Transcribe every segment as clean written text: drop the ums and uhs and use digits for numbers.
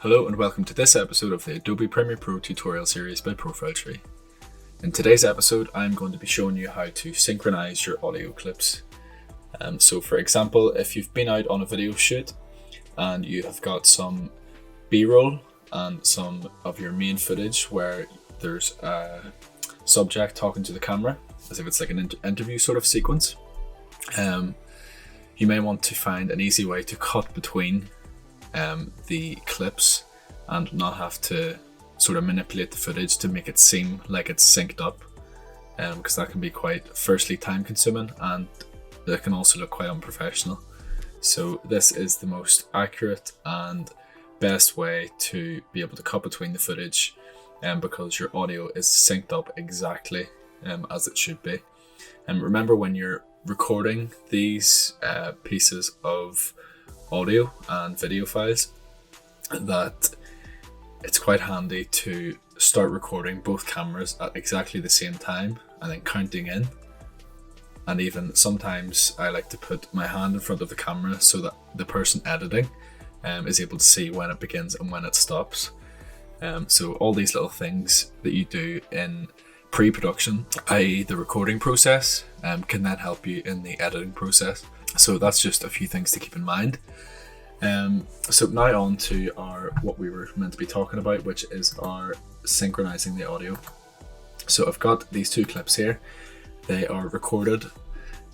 Hello and welcome to this episode of the Adobe Premiere Pro tutorial series by ProfileTree. In today's episode, I'm going to be showing you how to synchronize your audio clips. So for example, if you've been out on a video shoot and you have got some B-roll and some of your main footage where there's a subject talking to the camera, as if it's like an interview sort of sequence, you may want to find an easy way to cut between the clips and not have to sort of manipulate the footage to make it seem like it's synced up, because that can be quite firstly time consuming and it can also look quite unprofessional. So this is the most accurate and best way to be able to cut between the footage, because your audio is synced up exactly as it should be. And remember, when you're recording these pieces of audio and video files, that it's quite handy to start recording both cameras at exactly the same time and then counting in. And even sometimes I like to put my hand in front of the camera so that the person editing is able to see when it begins and when it stops. So all these little things that you do in pre-production, i.e. the recording process, can then help you in the editing process. So that's just a few things to keep in mind. So now on to what we were meant to be talking about, which is our synchronizing the audio. So I've got these two clips here. They are recorded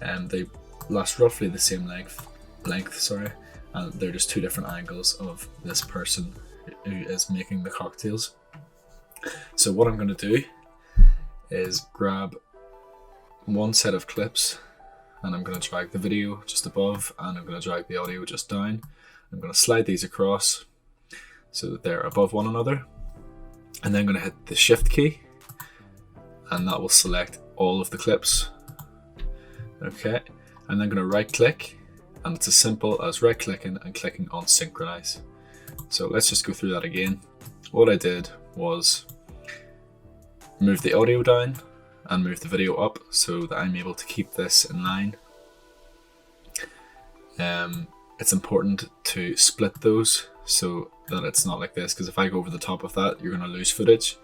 and they last roughly the same length, and they're just two different angles of this person who is making the cocktails. So what I'm going to do is grab one set of clips and I'm going to drag the video just above and I'm going to drag the audio just down. I'm going to slide these across so that they're above one another, and then I'm going to hit the shift key and that will select all of the clips. Okay, and then I'm going to right click, and it's as simple as right clicking and clicking on synchronize. So let's just go through that again. What I did was move the audio down and move the video up so that I'm able to keep this in line. It's important to split those so that it's not like this, because if I go over the top of that, you're going to lose footage.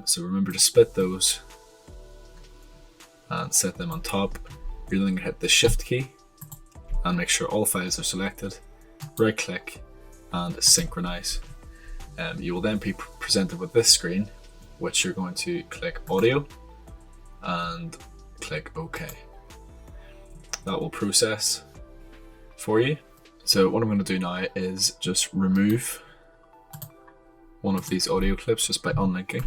So remember to split those and set them on top. You're then going to hit the shift key and make sure all files are selected, right click and synchronize. You will then be presented with this screen, which you're going to click audio and click OK. That will process for you. So what I'm going to do now is just remove one of these audio clips just by unlinking,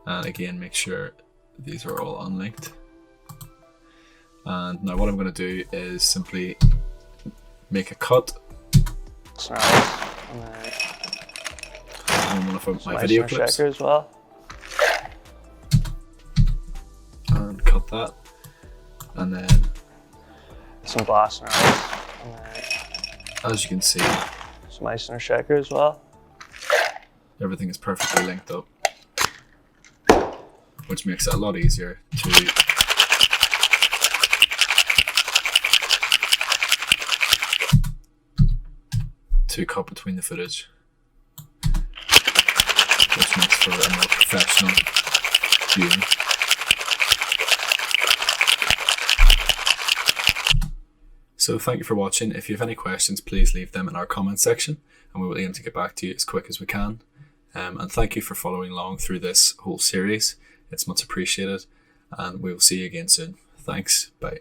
and again make sure these are all unlinked. And now what I'm going to do is simply make a cut on one of my video clips as well, and cut that, and then some glass and ice. As you can see, Some ice in our shaker as well. Everything is perfectly linked up, which makes it a lot easier to cut between the footage, which makes for a more professional viewing. So thank you for watching. If you have any questions, please leave them in our comment section and we will aim to get back to you as quick as we can. And thank you for following along through this whole series. It's much appreciated, and we will see you again soon. Thanks, bye.